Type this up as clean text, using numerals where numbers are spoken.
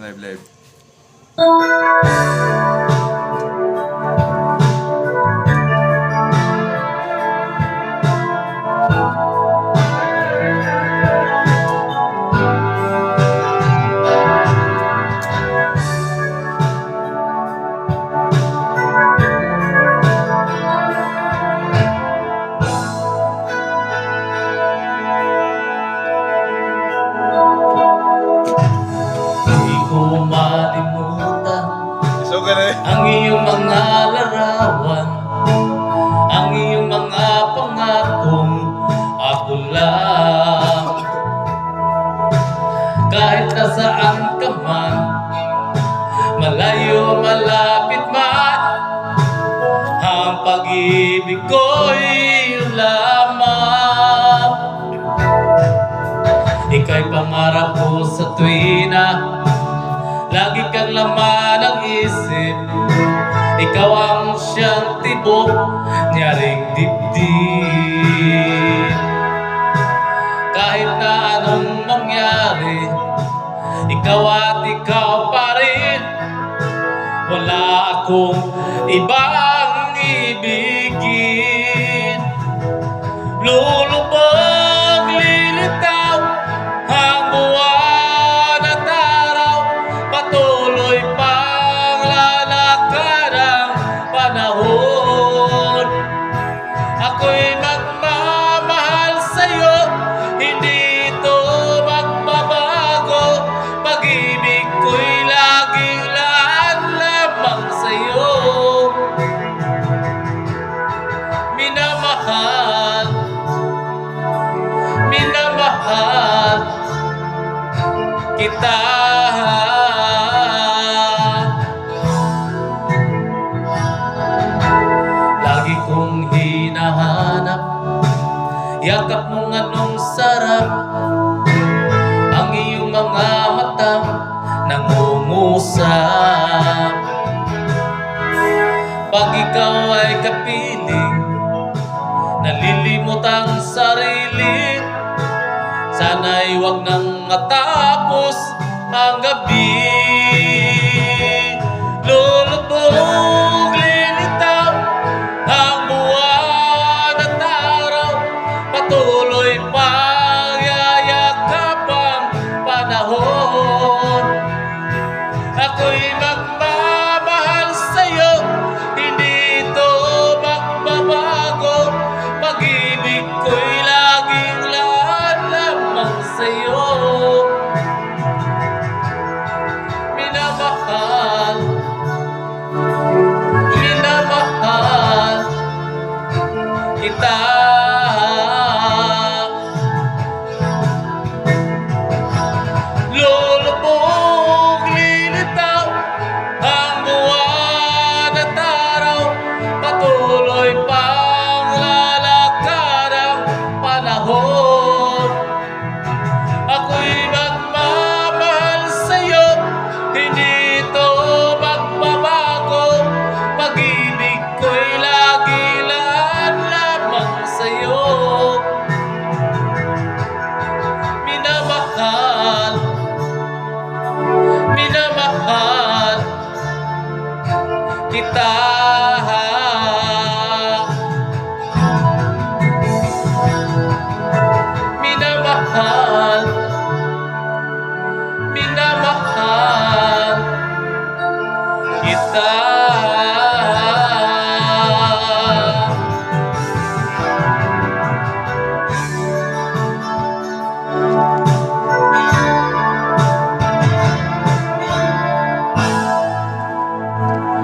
Live. Di ko malimutan ang iyong mga larawan, ang iyong mga pangakong ako lang. Kahit nasaan ka man, malayo malapit man, ang pag-ibig ko'y iyong lamang. Ika'y pangarap ko sa tuwina, lagi kang laman ng isip. Ikaw ang siyang tibok nyaring dibdib. Kahit na anong mangyari, ikaw at ikaw pa rin. Wala akong ibang ibigin. Lulubog, lilitaw ang buwan at araw, patuloy pang lalakad ang panahon. Ako'y magmamahal sa'yo, hindi ito magbabago. Pag-ibig ko'y laging laan lamang sa'yo. Minamahal, minamahal kita. Lagi kong hinahanap yakap mong anong sarap, ang iyong mga matang nangungusap. Pag ikaw ay kapiling, nalilimot ang sarili. Sana'y wag nang matapos ang gabi. Lulubog, lilitaw ang buwan at araw, patuloy pang yayakap ang panahon. Ako'y magmamahal sa'yo, hindi ito magbabago. Pag-ibig ko'y laging laan lamang sa'yo. Minamahal, minamahal kita. Lulubog, lilitaw ang buwan at araw, patuloy pang lalakad ang panahon. Ako'y magmamahal sa'yo, hindi ito magbabago. Pag-ibig ko'y lagi laan lamang sa'yo. Minamahal, minamahal kita. Minamahal, minamahal kita.